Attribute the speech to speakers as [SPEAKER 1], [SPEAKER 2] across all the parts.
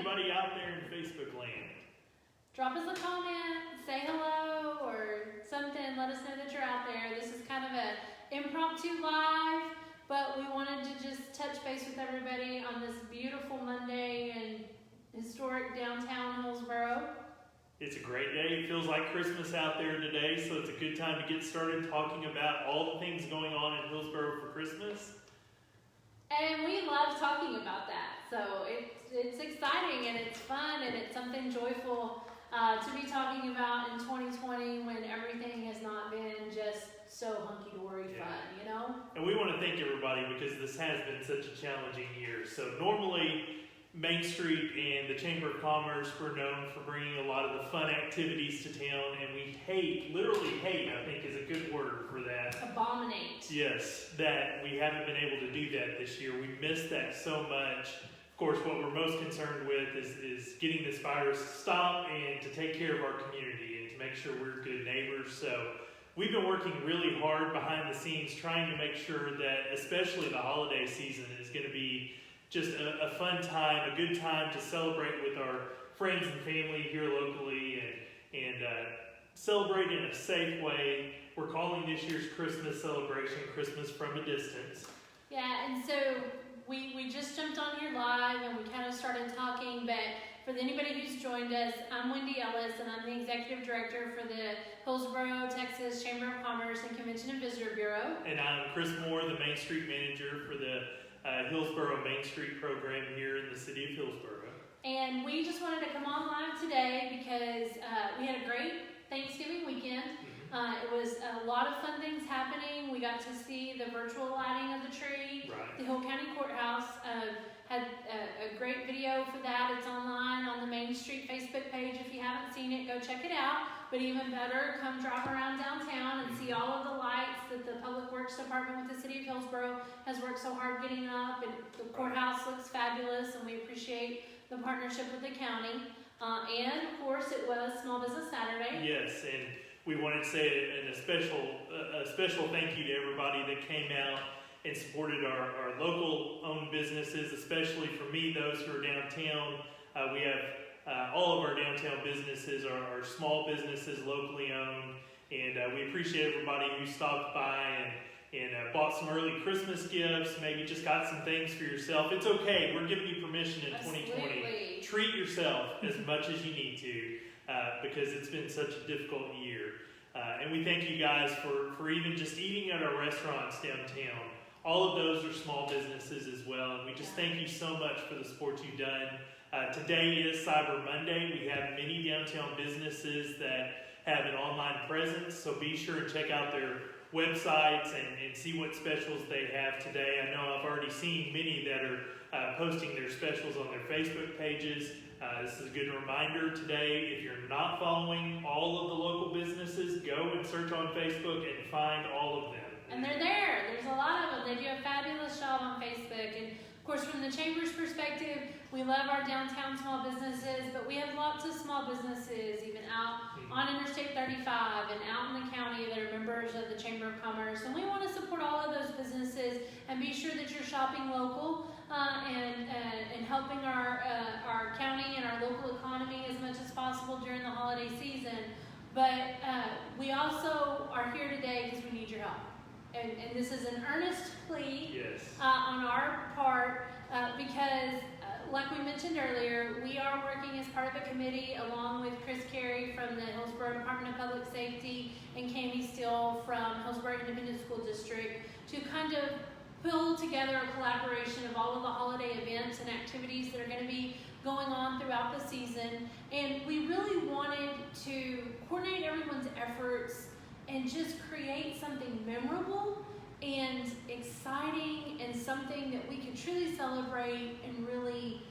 [SPEAKER 1] anybody out there in Facebook land.
[SPEAKER 2] Drop us a comment, say hello or something, let us know that you're out there. This is kind of an impromptu live, but we wanted to just touch base with everybody on this beautiful Monday in historic downtown Hillsboro.
[SPEAKER 1] It's a great day. It feels like Christmas out there today, so it's a good time to get started talking about all the things going on in Hillsboro for Christmas.
[SPEAKER 2] And we love talking about that. So it's exciting and it's fun and it's something joyful to be talking about in 2020 when everything has not been just so hunky-dory fun, you know?
[SPEAKER 1] And we want to thank everybody because this has been such a challenging year. So normally, Main Street and the Chamber of Commerce, we're known for bringing a lot of the fun activities to town, and we literally hate, I think is a good word for that.
[SPEAKER 2] Abominate.
[SPEAKER 1] Yes, that we haven't been able to do that this year. We missed that so much. Of course, what we're most concerned with is getting this virus stopped and to take care of our community and to make sure we're good neighbors. So we've been working really hard behind the scenes trying to make sure that especially the holiday season is going to be just a fun time, a good time to celebrate with our friends and family here locally and celebrate in a safe way. We're calling this year's Christmas celebration Christmas from a Distance.
[SPEAKER 2] Yeah, and so we just jumped on here live and we kind of started talking, but for anybody who's joined us, I'm Wendy Ellis and I'm the Executive Director for the Hillsboro, Texas Chamber of Commerce and Convention and Visitor Bureau.
[SPEAKER 1] And I'm Chris Moore, the Main Street Manager for the Hillsboro Main Street program here in the city of Hillsboro.
[SPEAKER 2] And we just wanted to come on live today because we had a great Thanksgiving weekend. It was a lot of fun things happening. We got to see the virtual lighting of the tree.
[SPEAKER 1] Right.
[SPEAKER 2] The Hill County Courthouse had a great video for that. It's online on the Main Street Facebook page. If you haven't seen it, go check it out. But even better, come drive around downtown and see all of the lights that the Public Works Department with the City of Hillsboro has worked so hard getting up. And the courthouse looks fabulous, and we appreciate the partnership with the county. And, of course, it was Small Business Saturday.
[SPEAKER 1] Yes, and we wanted to say a special thank you to everybody that came out and supported our local-owned businesses, especially for me, those who are downtown. We have all of our downtown businesses are small businesses, locally owned, and we appreciate everybody who stopped by and bought some early Christmas gifts, maybe just got some things for yourself. It's okay. We're giving you permission in 2020. Treat yourself as much as you need to because it's been such a difficult year. And we thank you guys for even just eating at our restaurants downtown. All of those are small businesses as well. And we just thank you so much for the support you've done. Today is Cyber Monday. We have many downtown businesses that have an online presence. So be sure and check out their websites and see what specials they have today. I know I've already seen many that are posting their specials on their Facebook pages. This is a good reminder today. If you're not following all of the local businesses, go and search on Facebook and find all of them.
[SPEAKER 2] And they're there. There's a lot of them. They do a fabulous job on Facebook. And of course, from the Chamber's perspective, we love our downtown small businesses, but we have lots of small businesses even out on Interstate 35 and out in the county that are members of the Chamber of Commerce. And we want to support all of those businesses and be sure that you're shopping local and helping our county and our local economy as much as possible during the holiday season. But we also are here today because we need your help. And this is an earnest plea on our part because, like we mentioned earlier, we are working as part of a committee along with Chris Carey from the Hillsboro Department of Public Safety and Cami Steele from Hillsboro Independent School District to kind of pull together a collaboration of all of the holiday events and activities that are going to be going on throughout the season. And we really wanted to coordinate everyone's efforts and just create something memorable and exciting and something that we could truly celebrate and really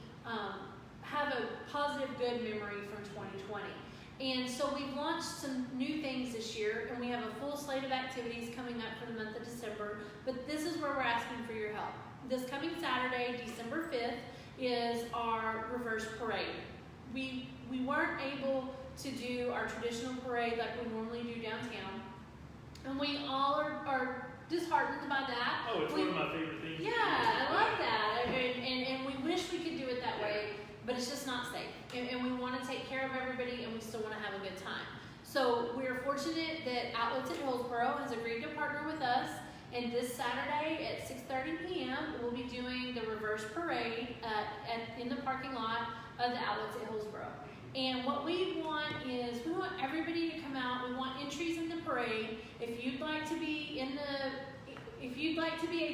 [SPEAKER 2] have a positive, good memory from 2020. And so we've launched some new things this year, and we have a full slate of activities coming up for the month of December, but this is where we're asking for your help. This coming Saturday, December 5th, is our reverse parade. We weren't able to do our traditional parade like we normally do downtown, and we all are disheartened by that.
[SPEAKER 1] Oh, it's one of my favorite things.
[SPEAKER 2] Yeah, I love that, and we wish we could do it that way, but it's just not So we're fortunate that Outlets at Hillsboro has agreed to partner with us, and this Saturday at 6:30 p.m. we'll be doing the reverse parade in the parking lot of the Outlets at Hillsboro. And what we want is, we want everybody to come out. We want entries in the parade. If you'd like to be a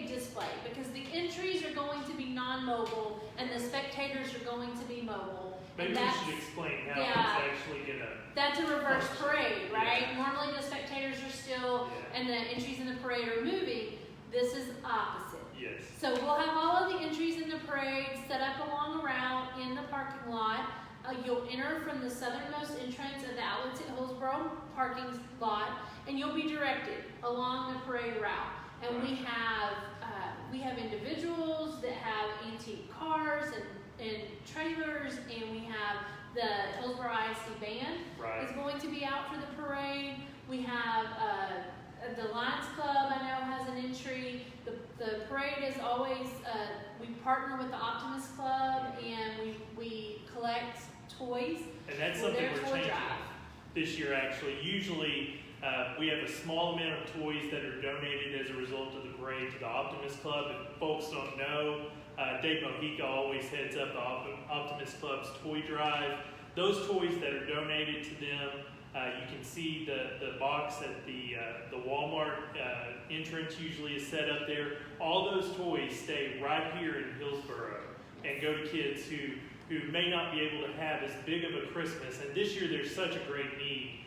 [SPEAKER 2] display, because the entries are going to be non-mobile and the spectators are going to be mobile.
[SPEAKER 1] Maybe we should explain how it's actually gonna.
[SPEAKER 2] That's a reverse parade, right? Yeah. Normally the spectators are still, and the entries in the parade are moving. This is opposite.
[SPEAKER 1] Yes.
[SPEAKER 2] So we'll have all of the entries in the parade set up along a route in the parking lot. You'll enter from the southernmost entrance of the Outlets at Hillsboro parking lot, and you'll be directed along the parade route. And we have individuals that have antique cars and trailers, and we have the Hillsboro ISD band is going to be out for the parade. We have the Lions Club, I know, has an entry. The parade is always, we partner with the Optimist Club, and we collect toys.
[SPEAKER 1] And that's something we're changing this year, actually. Usually, we have a small amount of toys that are donated as a result of the parade to the Optimist Club. If folks don't know, Dave Mojica always heads up the Optimist Club's toy drive. Those toys that are donated to them, you can see the box at the Walmart entrance usually is set up there. All those toys stay right here in Hillsboro and go to kids who may not be able to have as big of a Christmas. And this year there's such a great need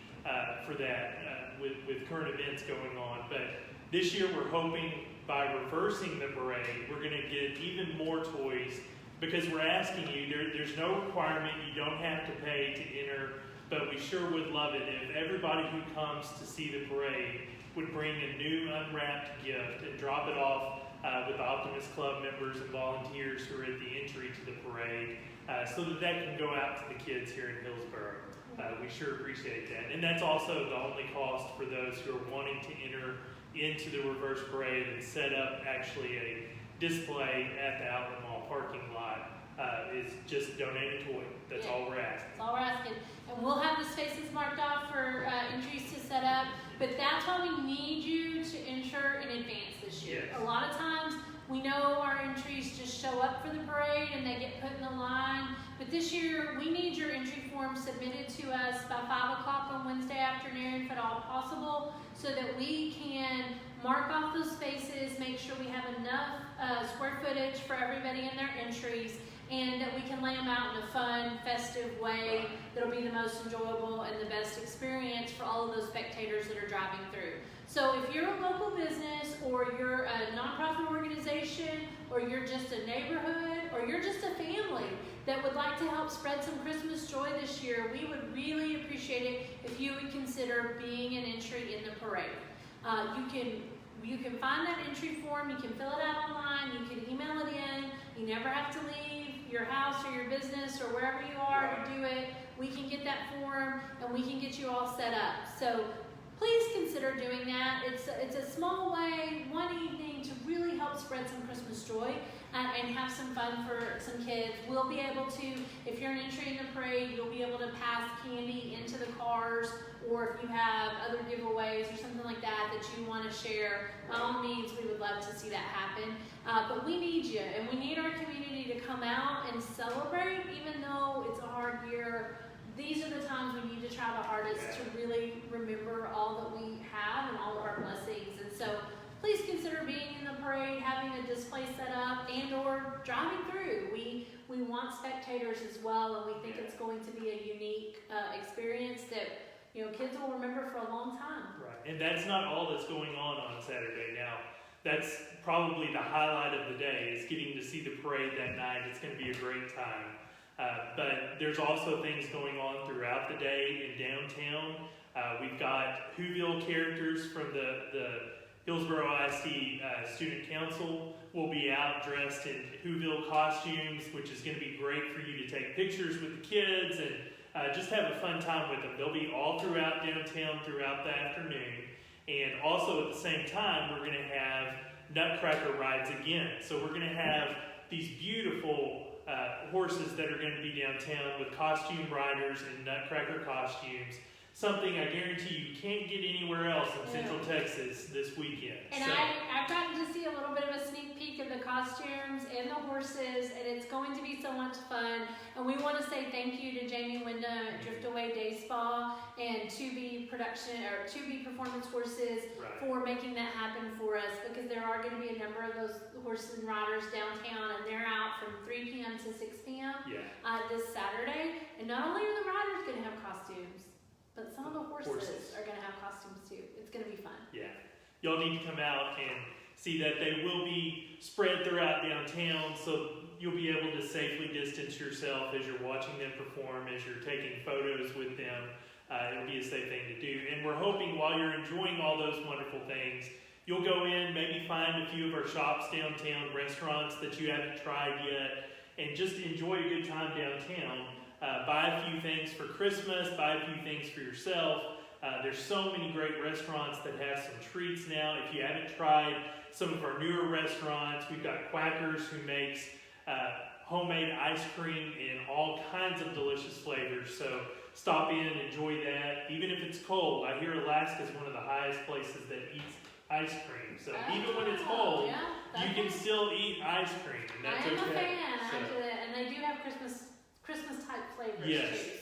[SPEAKER 1] for that with current events going on. But this year we're hoping by reversing the parade, we're going to get even more toys, because we're asking you, there's no requirement, you don't have to pay to enter, but we sure would love it if everybody who comes to see the parade would bring a new unwrapped gift and drop it off with the Optimist Club members and volunteers who are at the entry to the parade, so that can go out to the kids here in Hillsboro. We sure appreciate that. And that's also the only cost for those who are wanting to enter into the reverse parade and set up actually a display at the Outlet Mall parking lot, is just donate a toy. That's all we're asking.
[SPEAKER 2] That's all we're asking. And we'll have the spaces marked off for entries to set up, but that's why we need you to enter in advance this year.
[SPEAKER 1] Yes.
[SPEAKER 2] A lot of times we know our entries just show up for the parade and they get put in the line, but this year we need your entry form submitted to us by 5 o'clock on Wednesday afternoon, if at all possible, so that we can mark off those spaces, make sure we have enough square footage for everybody in their entries, and that we can lay them out in a fun, festive way that'll be the most enjoyable and the best experience for all of those spectators that are driving through. So if you're a local business, or you're a nonprofit organization, or you're just a neighborhood, or you're just a family that would like to help spread some Christmas joy this year, we would really appreciate it if you would consider being an entry in the parade. You can find that entry form, you can fill it out online, you can email it in, you never have to leave your house or your business or wherever you are to do it. We can get that form and we can get you all set up. So please consider doing that. It's a small way, one evening, to really help spread some Christmas joy and have some fun for some kids. We'll be able to, if you're an entry in the parade, you'll be able to pass candy into the cars, or if you have other giveaways or something like that you want to share, by all means, we would love to see that happen. But we need you, and we need our community to come out and celebrate, even though it's a hard year. These are the times we need to try the hardest to really remember all that we have and all of our blessings. And so please consider being in the parade, having a display set up, and or driving through. We want spectators as well, and we think it's going to be a unique experience that kids will remember for a long time.
[SPEAKER 1] Right, and that's not all that's going on Saturday. Now, that's probably the highlight of the day, is getting to see the parade that night. It's going to be a great time. But there's also things going on throughout the day in downtown. We've got Whoville characters from the Hillsboro ISD Student Council will be out dressed in Whoville costumes, which is going to be great for you to take pictures with the kids and just have a fun time with them. They'll be all throughout downtown throughout the afternoon. And also at the same time, we're going to have Nutcracker rides again. So we're going to have these beautiful horses that are going to be downtown with costume riders and Nutcracker costumes. something I guarantee you can't get anywhere else in Central Texas this weekend.
[SPEAKER 2] And I've gotten to see a little bit of a sneak peek of the costumes and the horses, and it's going to be so much fun. And we want to say thank you to Jamie Wyndham at Drift Away Day Spa and 2B Performance Horses for making that happen for us, because there are going to be a number of those horses and riders downtown, and they're out from 3 p.m. to 6 p.m. This Saturday. And not only are the riders going to have costumes, but some of the horses are going to have costumes too. It's going to be fun. Yeah.
[SPEAKER 1] Y'all need to come out and see that. They will be spread throughout downtown, so you'll be able to safely distance yourself as you're watching them perform, as you're taking photos with them. It'll be a safe thing to do. And we're hoping while you're enjoying all those wonderful things, you'll go in, maybe find a few of our shops downtown, restaurants that you haven't tried yet, and just enjoy a good time downtown. Buy a few things for Christmas, buy a few things for yourself. There's so many great restaurants that have some treats now. If you haven't tried some of our newer restaurants, we've got Quackers, who makes homemade ice cream in all kinds of delicious flavors. So stop in, enjoy that. Even if it's cold, I hear Alaska is one of the highest places that eats ice cream. So even when it's cold, you can still eat ice cream, and that's okay.
[SPEAKER 2] I am a fan, and they do have Christmas type flavors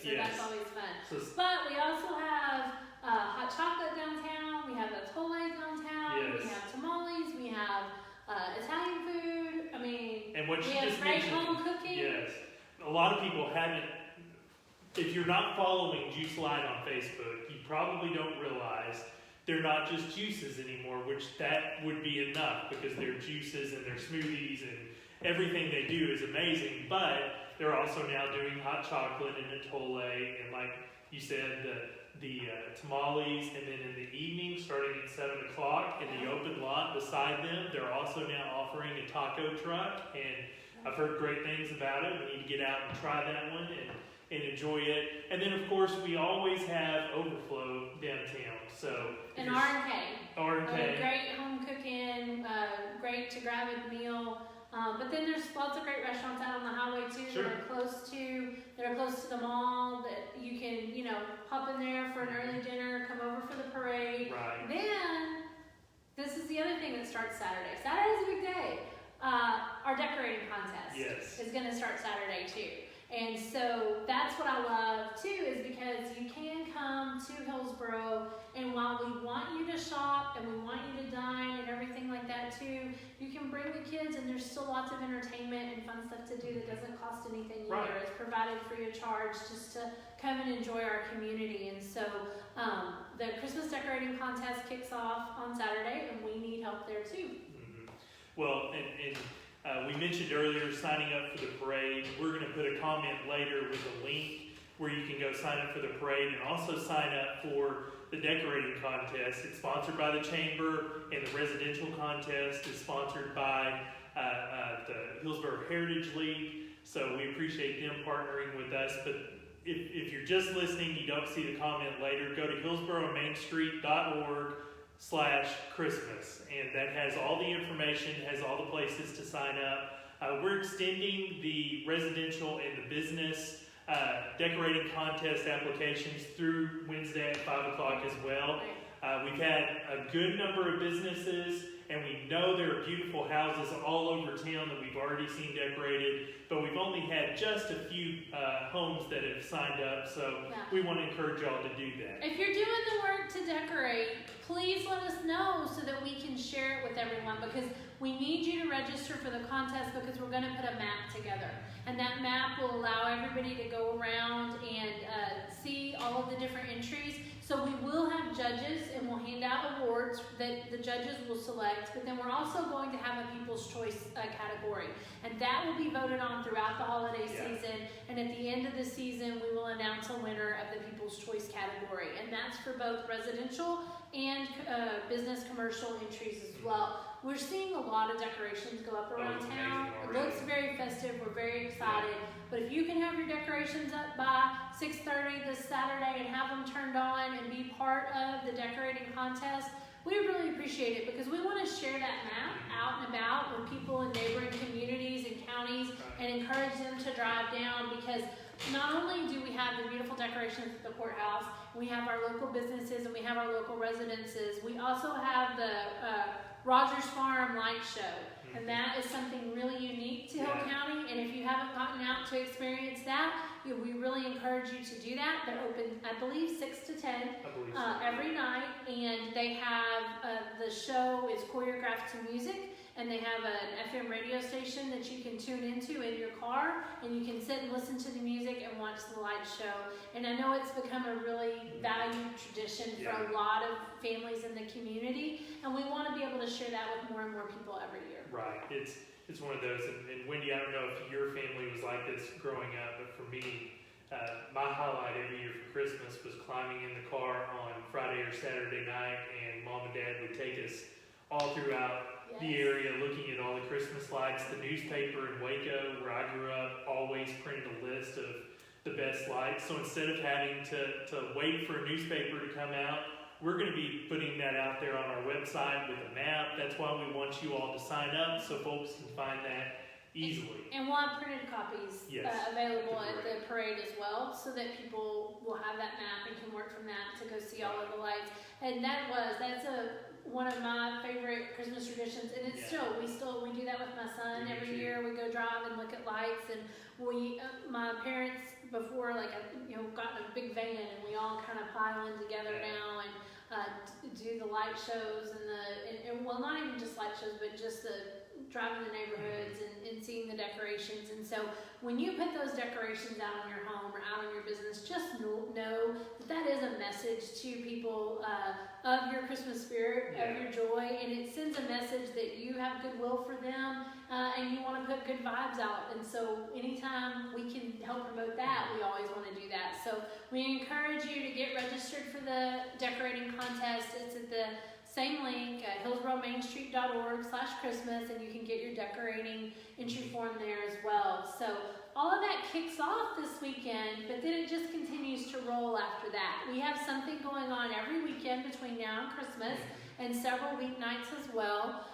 [SPEAKER 2] too, so that's always fun. But we also have hot chocolate downtown, we have atole downtown, we have tamales, we have Italian food,
[SPEAKER 1] and what
[SPEAKER 2] we have great home cooking.
[SPEAKER 1] Yes, a lot of people haven't, if you're not following Juice Light on Facebook, you probably don't realize they're not just juices anymore, which that would be enough, because they're juices and they're smoothies and everything they do is amazing, but they're also now doing hot chocolate and atole, and like you said, the tamales, and then in the evening, starting at 7 o'clock, in the open lot beside them, they're also now offering a taco truck, and I've heard great things about it. We need to get out and try that one and enjoy it. And then, of course, we always have overflow downtown. So
[SPEAKER 2] and R&K.
[SPEAKER 1] R&K.
[SPEAKER 2] Great home cooking, great to grab a meal. But then there's lots of great restaurants out on the highway too that are close to the mall, that you can, hop in there for an early dinner, come over for the parade.
[SPEAKER 1] Right.
[SPEAKER 2] Then, this is the other thing that starts Saturday. Saturday's a big day. Our decorating contest is going to start Saturday too. And so that's what I love too, is because you can come to Hillsboro, and while we want you to shop and we want you to dine and everything like that too, you can bring the kids, and there's still lots of entertainment and fun stuff to do that doesn't cost anything either. It's provided free of charge just to come and enjoy our community. And so the Christmas decorating contest kicks off on Saturday, and we need help there too.
[SPEAKER 1] Well, and we mentioned earlier signing up for the parade. We're going to put a comment later with a link where you can go sign up for the parade, and also sign up for the decorating contest. It's sponsored by the Chamber, and the residential contest is sponsored by the Hillsboro Heritage League. So we appreciate them partnering with us. But if you're just listening, you don't see the comment later, go to hillsboromainstreet.org/Christmas, and that has all the information, has all the places to sign up. We're extending the residential and the business decorating contest applications through Wednesday at 5 o'clock as well. We've had a good number of businesses, and we know there are beautiful houses all over town that we've already seen decorated, but we've only had just a few homes that have signed up, so we want to encourage y'all to do that.
[SPEAKER 2] If you're doing the work to decorate, please let us know so that we can share it with everyone, because we need you to register for the contest, because we're going to put a map together. And that map will allow everybody to go around and see all of the different entries. So we will have judges, and we'll hand out awards that the judges will select, but then we're also going to have a People's Choice category. And that will be voted on throughout the holiday season. And at the end of the season, we will announce a winner of the People's Choice category. And that's for both residential and business commercial entries as well. We're seeing a lot of decorations go up around town. It looks very festive. We're very excited. But if you can have your decorations up by 6:30 this Saturday and have them turned on and be part of the decorating contest, we really appreciate it, because we want to share that map out and about with people in neighboring communities and counties and encourage them to drive down, because not only do we have the beautiful decorations at the courthouse, we have our local businesses and we have our local residences. We also have the Rogers Farm Light Show. And that is something really unique to Hill County. And if you haven't gotten out to experience that, we really encourage you to do that. They're open, I believe, 6 to 10 every night. And they have, the show is choreographed to music. And they have an FM radio station that you can tune into in your car. And you can sit and listen to the music and watch the light show. And I know it's become a really valued tradition for a lot of families in the community. And we want to be able to share that with more and more people every year.
[SPEAKER 1] Right. It's one of those, and Wendy, I don't know if your family was like this growing up, but for me, my highlight every year for Christmas was climbing in the car on Friday or Saturday night, and Mom and Dad would take us all throughout the area looking at all the Christmas lights. The newspaper in Waco, where I grew up, always printed a list of the best lights. So instead of having to wait for a newspaper to come out, we're going to be putting that out there on our website with a map. That's why we want you all to sign up so folks can find that easily. And
[SPEAKER 2] we'll have printed copies available at the parade as well, so that people will have that map and can work from that to go see all of the lights. And that's one of my favorite Christmas traditions, and it's we do that with my son every year. We go drive and look at lights, and my parents before gotten a big van, and we all kind of pile in together now and do the light shows and well, not even just light shows, but just the driving the neighborhoods and seeing the decorations. And so when you put those decorations out on your home or out on your business, just know that is a message to people of your Christmas spirit, of your joy, and it sends a message that you have goodwill for them and you want to put good vibes out. And so anytime we can help promote that, we always want to do that. So we encourage you to get registered for the decorating contest. It's at the same link at hillsboromainstreet.org/Christmas, and you can get your decorating entry form there as well. So all of that kicks off this weekend, but then it just continues to roll after that. We have something going on every weekend between now and Christmas, and several weeknights as well.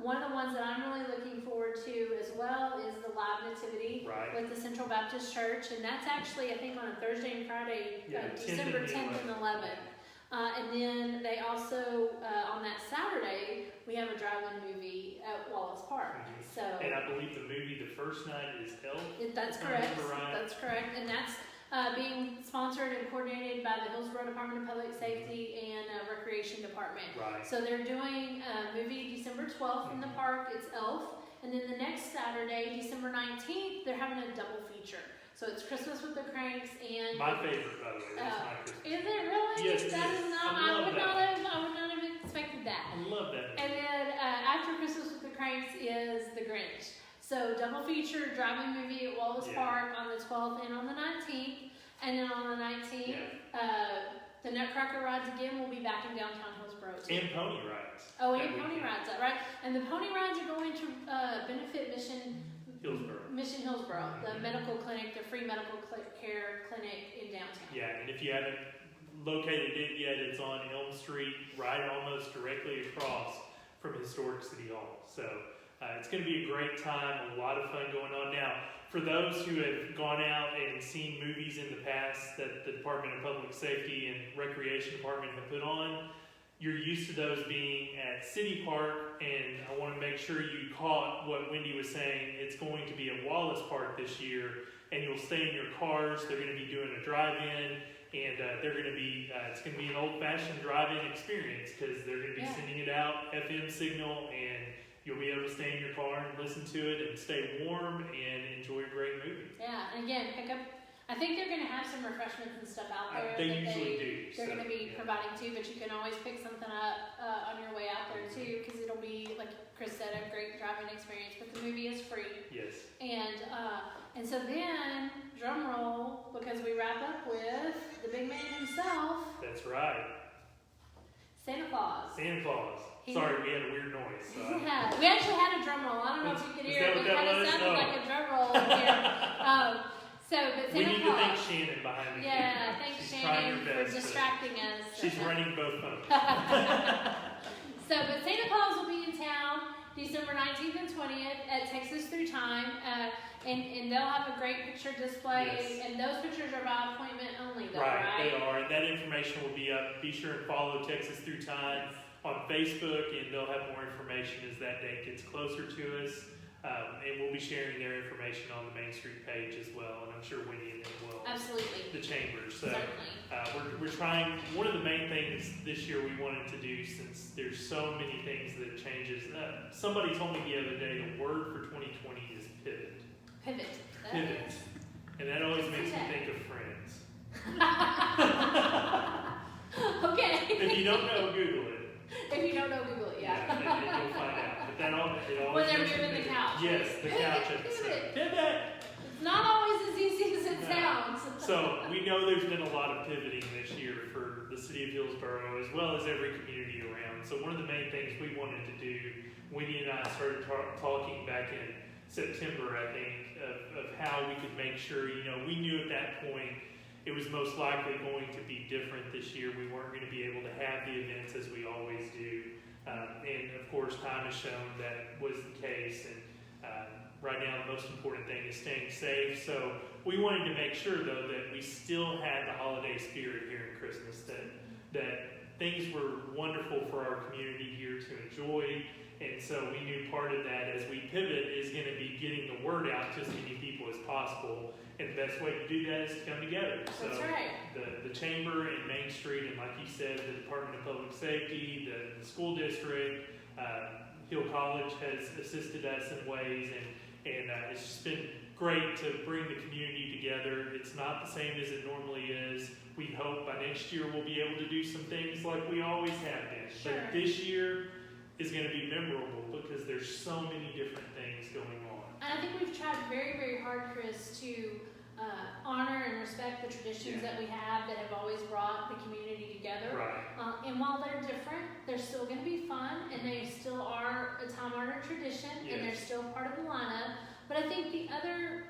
[SPEAKER 2] One of the ones that I'm really looking forward to as well is the live nativity with the Central Baptist Church, and that's actually, I think, on a Thursday and Friday, December 10th and 11th. And then they also, on that Saturday, we have a drive-in movie at Wallace Park. So,
[SPEAKER 1] and I believe the movie the first night is Elf.
[SPEAKER 2] That's correct. That's correct. And that's being sponsored and coordinated by the Hillsboro Department of Public Safety and Recreation Department. So they're doing a movie December 12th in the park. It's Elf. And then the next Saturday, December 19th, they're having a double feature. So it's Christmas with the Cranks and...
[SPEAKER 1] My favorite, by the way. That's my Christmas.
[SPEAKER 2] Is it really?
[SPEAKER 1] Yes,
[SPEAKER 2] that is not. I would not have expected that.
[SPEAKER 1] I love that.
[SPEAKER 2] And then after Christmas with the Cranks is The Grinch. So double feature, driving movie at Wallace Park on the 12th and on the 19th. And then on the 19th, the Nutcracker rides again will be back in downtown Hillsboro too.
[SPEAKER 1] And pony rides.
[SPEAKER 2] Oh, and pony rides, right? And the pony rides are going to benefit Mission Hillsboro, the medical clinic, the free medical care clinic in downtown. Yeah,
[SPEAKER 1] and if you haven't located it yet, it's on Elm Street, right almost directly across from Historic City Hall. So it's going to be a great time, a lot of fun going on. Now, for those who have gone out and seen movies in the past that the Department of Public Safety and Recreation Department have put on, you're used to those being at City Park, and I want to make sure you caught what Wendy was saying. It's going to be at Wallace Park this year, and you'll stay in your cars. They're going to be doing a drive-in, and they're going to be, it's going to be an old-fashioned drive-in experience, because they're going to be sending it out, FM signal, and you'll be able to stay in your car and listen to it and stay warm and enjoy a great movie.
[SPEAKER 2] Yeah, and again, pick up. I think they're going to have some refreshments and stuff out there.
[SPEAKER 1] They usually do.
[SPEAKER 2] They're going to be providing too, but you can always pick something up on your way out there too, because it'll be, like Chris said, a great driving experience. But the movie is free.
[SPEAKER 1] Yes.
[SPEAKER 2] And so then, drum roll, because we wrap up with the big man himself.
[SPEAKER 1] That's right.
[SPEAKER 2] Santa Claus.
[SPEAKER 1] Santa Claus. Sorry, we had a weird noise.
[SPEAKER 2] Yeah, we actually had a drum roll. I don't know if you could hear it, but it kind of sounded like a drum roll here. But
[SPEAKER 1] we need
[SPEAKER 2] Claus,
[SPEAKER 1] to thank Shannon behind the camera.
[SPEAKER 2] Yeah, thanks Shannon for distracting us.
[SPEAKER 1] She's running both phones.
[SPEAKER 2] But Santa Claus will be in town December 19th and 20th at Texas Through Time. And they'll have a great picture display,
[SPEAKER 1] Yes.
[SPEAKER 2] and those pictures are by appointment only, though,
[SPEAKER 1] Right,
[SPEAKER 2] right?
[SPEAKER 1] they are, and that information will be up. Be sure and follow Texas Through Time on Facebook, and they'll have more information as that date gets closer to us. And we'll be sharing their information on the Main Street page as well, and I'm sure Wendy and them will.
[SPEAKER 2] Absolutely.
[SPEAKER 1] The chambers. So
[SPEAKER 2] Certainly.
[SPEAKER 1] we're trying. One of the main things this year we wanted to do, since there's so many things that changes. Somebody told me the other day the word for 2020 is pivot.
[SPEAKER 2] Pivot.
[SPEAKER 1] Pivot. And that always makes me think of Friends.
[SPEAKER 2] Okay.
[SPEAKER 1] If you don't know, Google it.
[SPEAKER 2] If you don't know, Google it, yeah.
[SPEAKER 1] And you'll find out. But that it always
[SPEAKER 2] When they're
[SPEAKER 1] makes me
[SPEAKER 2] moving the
[SPEAKER 1] think-
[SPEAKER 2] couch.
[SPEAKER 1] Yes, the couch
[SPEAKER 2] Pivot,
[SPEAKER 1] episode.
[SPEAKER 2] pivot.
[SPEAKER 1] Pivot.
[SPEAKER 2] It's not always as easy as it
[SPEAKER 1] No.
[SPEAKER 2] sounds.
[SPEAKER 1] So we know there's been a lot of pivoting this year for the city of Hillsboro, as well as every community around. So one of the main things we wanted to do, Wendy and I started talking back in September, I think, of how we could make sure, we knew at that point it was most likely going to be different this year. We weren't going to be able to have the events as we always do. And of course, time has shown that was the case. And right now, the most important thing is staying safe. So we wanted to make sure, though, that we still had the holiday spirit here in Christmas, that things were wonderful for our community here to enjoy. And so we knew part of that as we pivot is going to be getting the word out to as many people as possible. And the best way to do that is to come together.
[SPEAKER 2] That's
[SPEAKER 1] So
[SPEAKER 2] right.
[SPEAKER 1] the Chamber and Main Street, and like you said, the Department of Public Safety, the school district, Hill College has assisted us in ways, and it's just been great to bring the community together. It's not the same as it normally is. We hope by next year we'll be able to do some things like we always have been.
[SPEAKER 2] Sure.
[SPEAKER 1] But this year is going to be memorable because there's so many different things going on.
[SPEAKER 2] And I think we've tried very, very hard, Chris, to honor and respect the traditions that we have that have always brought the community together.
[SPEAKER 1] Right.
[SPEAKER 2] And while they're different, they're still going to be fun, and they still are a time-honored tradition, and they're still part of the lineup. But I think the other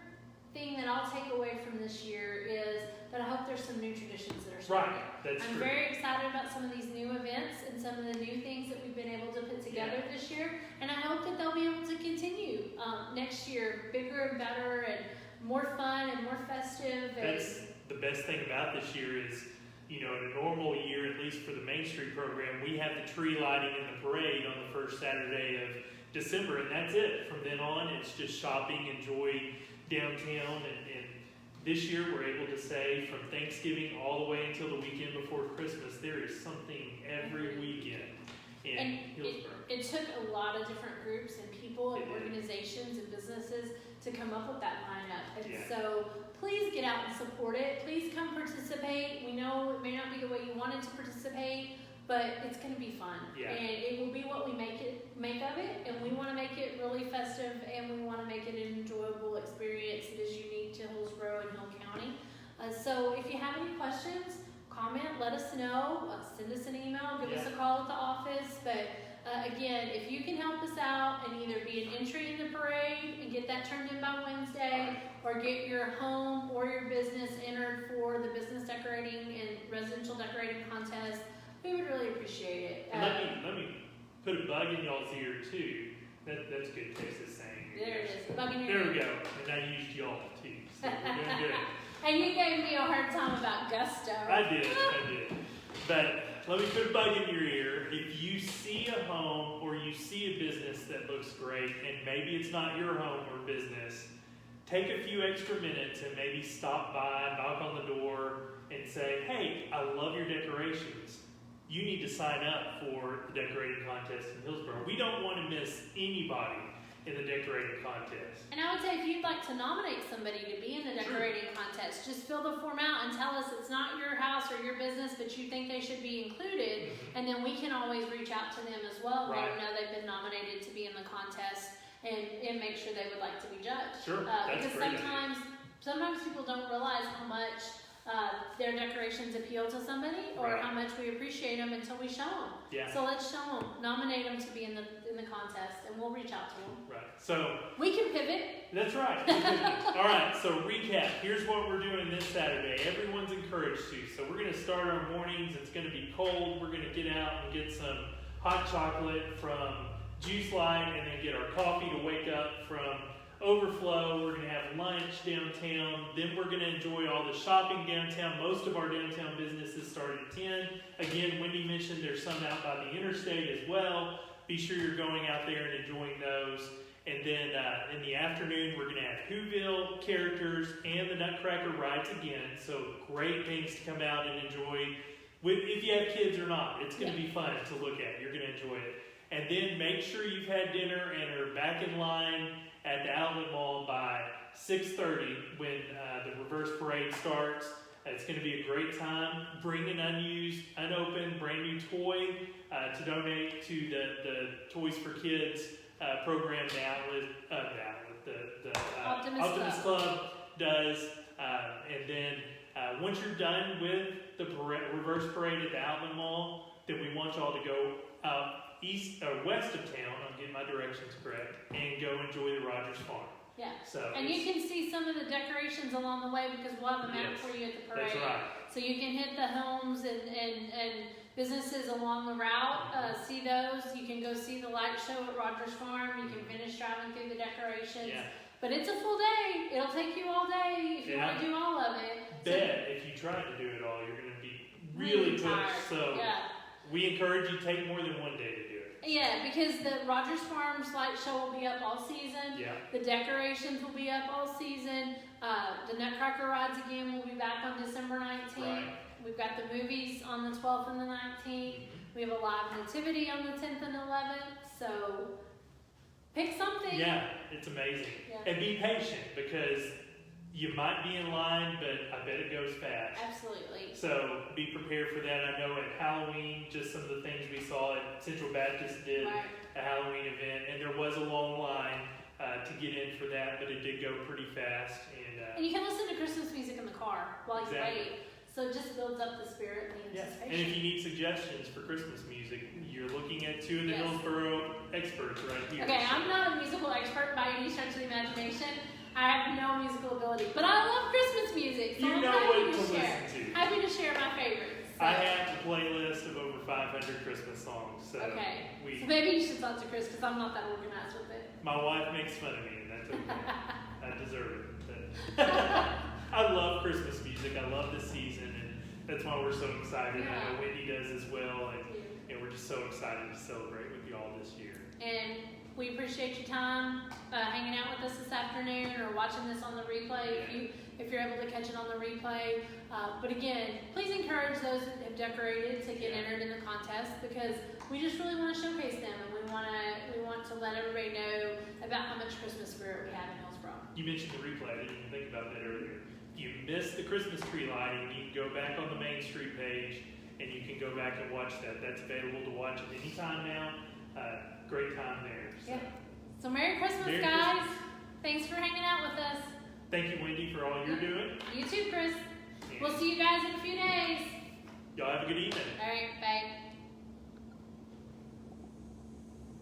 [SPEAKER 2] thing that I'll take away from this year is that I hope there's some new traditions that are starting.
[SPEAKER 1] Right, that's
[SPEAKER 2] I'm
[SPEAKER 1] true.
[SPEAKER 2] very excited about some of these new events and some of the new things that we've been able to put together this year, and I hope that they'll be able to continue next year, bigger and better and more fun and more festive.
[SPEAKER 1] That's the best thing about this year is, in a normal year, at least for the Main Street program, we have the tree lighting and the parade on the first Saturday of December, and that's it. From then on, it's just shopping and joy downtown, and this year we're able to say from Thanksgiving all the way until the weekend before Christmas, there is something every weekend in Hillsboro.
[SPEAKER 2] It took a lot of different groups and people and
[SPEAKER 1] It did.
[SPEAKER 2] organizations and businesses to come up with that lineup. And
[SPEAKER 1] Yeah.
[SPEAKER 2] so please get out and support it. Please come participate. We know it may not be the way you wanted to participate, but it's going to be fun.
[SPEAKER 1] Yeah.
[SPEAKER 2] And it will be what we make of it. And we want to make it really festive, and we want to make it an enjoyable experience that is unique to Hillsboro and Hill County. So if you have any questions, comment, let us know, send us an email, give us a call at the office. But again, if you can help us out and either be an entry in the parade and get that turned in by Wednesday, or get your home or your business entered for the business decorating and residential decorating contest, we would really appreciate it.
[SPEAKER 1] And let me put a bug in y'all's ear too. That's good Texas saying.
[SPEAKER 2] There it is, bug in your
[SPEAKER 1] There
[SPEAKER 2] ear.
[SPEAKER 1] we go. And I used y'all too. So we're doing good.
[SPEAKER 2] And you gave me a hard time about gusto.
[SPEAKER 1] I did. But let me put a bug in your ear. If you see a home or you see a business that looks great, and maybe it's not your home or business, take a few extra minutes and maybe stop by, knock on the door, and say, hey, I love your decorations. You need to sign up for the decorating contest in Hillsboro. We don't want to miss anybody in the decorating contest.
[SPEAKER 2] And I would say if you'd like to nominate somebody to be in the decorating contest, just fill the form out and tell us it's not your house or your business, but you think they should be included, and then we can always reach out to them as well, let them know they've been nominated to be in the contest, and make sure they would like to be judged.
[SPEAKER 1] Sure, that's
[SPEAKER 2] because
[SPEAKER 1] great.
[SPEAKER 2] sometimes people don't realize how much their decorations appeal to somebody, or how much we appreciate them until we show them.
[SPEAKER 1] Yeah.
[SPEAKER 2] So let's show them, nominate them to be in the contest, and we'll reach out to them.
[SPEAKER 1] Right. So
[SPEAKER 2] We can pivot.
[SPEAKER 1] that's right. All right. So recap. Here's what we're doing this Saturday. Everyone's encouraged to. So we're going to start our mornings. It's going to be cold. We're going to get out and get some hot chocolate from Juice Light, and then get our coffee to wake up from overflow. We're going to have lunch downtown. Then we're going to enjoy all the shopping downtown. Most of our downtown businesses start at 10. Again, Wendy mentioned there's some out by the interstate as well. Be sure you're going out there and enjoying those. And then in the afternoon, we're going to have Whoville characters and the Nutcracker rides again. So great things to come out and enjoy. If you have kids or not, it's going to be fun to look at. You're going to enjoy it. And then make sure you've had dinner and are back in line at the Outlet Mall by 6:30 when the reverse parade starts. It's going to be a great time. Bring an unused, unopened, brand new toy to donate to the Toys for Kids program the Optimist Club does. And then once you're done with the reverse parade at the Outlet Mall, then we want y'all to go out east or west of town, I'm getting my directions correct, and go enjoy the Rogers Farm.
[SPEAKER 2] Yeah.
[SPEAKER 1] So
[SPEAKER 2] and you can see some of the decorations along the way because we'll have a map for you at the parade.
[SPEAKER 1] That's right.
[SPEAKER 2] So you can hit the homes and businesses along the route, see those. You can go see the light show at Rogers Farm. You can finish driving through the decorations. Yeah. But it's a full day. It'll take you all day if you want to do all of it.
[SPEAKER 1] If you try to do it all, you're going to be really pushed. So we encourage you to take more than one day to do it.
[SPEAKER 2] Yeah, because the Rogers Farms light show will be up all season. Yeah. The decorations will be up all season. The Nutcracker rides again will be back on December 19th. Right. We've got the movies on the 12th and the 19th. Mm-hmm. We have a live nativity on the 10th and 11th. So pick something. Yeah, it's amazing. Yeah. And be patient because you might be in line, but I bet it goes fast. Absolutely. So be prepared for that. I know at Halloween, just some of the things we saw at Central Baptist did a Halloween event, and there was a long line to get in for that, but it did go pretty fast. And you can listen to Christmas music in the car while you wait. So it just builds up the spirit and the anticipation. And if you need suggestions for Christmas music, you're looking at two of the Hillsboro experts right here. Okay, I'm not a musical expert by any stretch of the imagination. I have no musical ability, but I love Christmas music, so I'm happy to share. Happy to share my favorites. So. I have a playlist of over 500 Christmas songs. So so maybe you should talk to Chris because I'm not that organized with it. My wife makes fun of me, and that's okay. I deserve it. But I love Christmas music. I love the season, and that's why we're so excited. Yeah. I know Wendy does as well, and we're just so excited to celebrate with you all this year. And we appreciate your time hanging out with us this afternoon or watching this on the replay if you're able to catch it on the replay. But again, please encourage those that have decorated to get entered in the contest because we just really want to showcase them and we want to let everybody know about how much Christmas spirit we have in Hillsboro. You mentioned the replay. I didn't even think about that earlier. If you missed the Christmas tree lighting, you can go back on the Main Street page and you can go back and watch that. That's available to watch at any time now. Great time there. So. Yeah. So Merry Christmas, guys. Christmas. Thanks for hanging out with us. Thank you, Wendy, for all you're doing. You too, Chris. Yeah. We'll see you guys in a few days. Y'all have a good evening. All right, bye.